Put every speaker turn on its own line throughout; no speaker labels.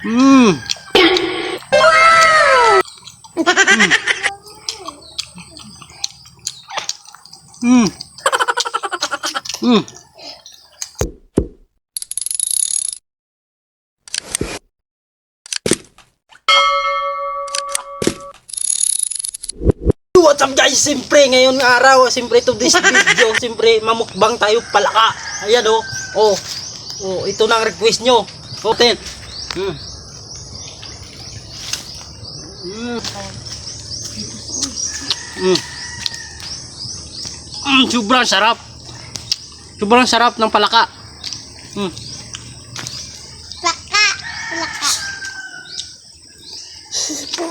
Mm. Mm. Mm. What's up guys? Siyempre ngayon araw, siyempre to this video, siyempre mamukbang tayo palaka. Ayan oh. Oh, ito na ang request nyo. Okay. Mm. Mm. Sobrang sarap. Sobrang sarap ng palaka.
Plaka.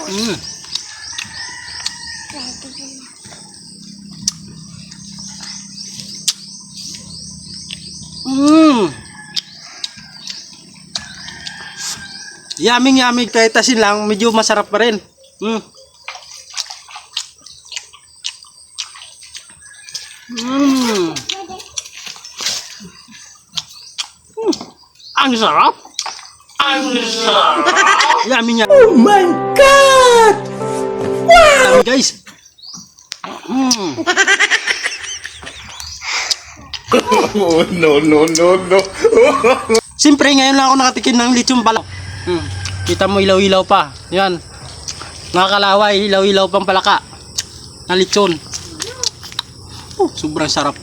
Mm. Yummy kahit asin lang, medyo masarap pa rin. Ang sarap. Yummy. Oh my god. Wow guys.
Oh, no.
Siyempre ngayon lang ako nakatikim ng lechon palaka. Kita mo ilaw-ilaw pa. Yan. Nakakalaway, ilaw-ilaw pang palaka. Na lechon. Sobrang sarap.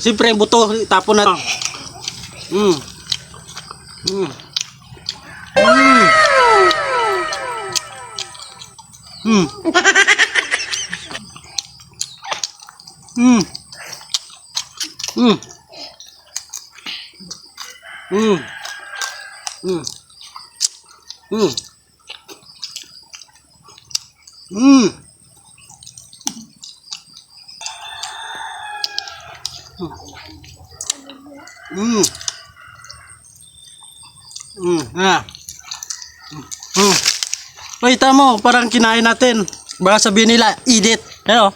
Siyempre yung buto tapon na. Kita mo, parang kinain natin. Baka sabihin nila, edit. Ano?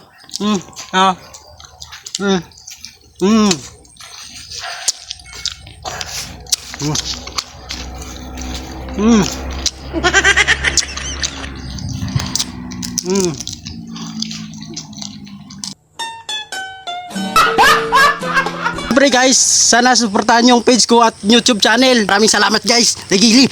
Siyempre guys, sana suportahan yung page ko at YouTube channel. Maraming salamat guys. Nagili.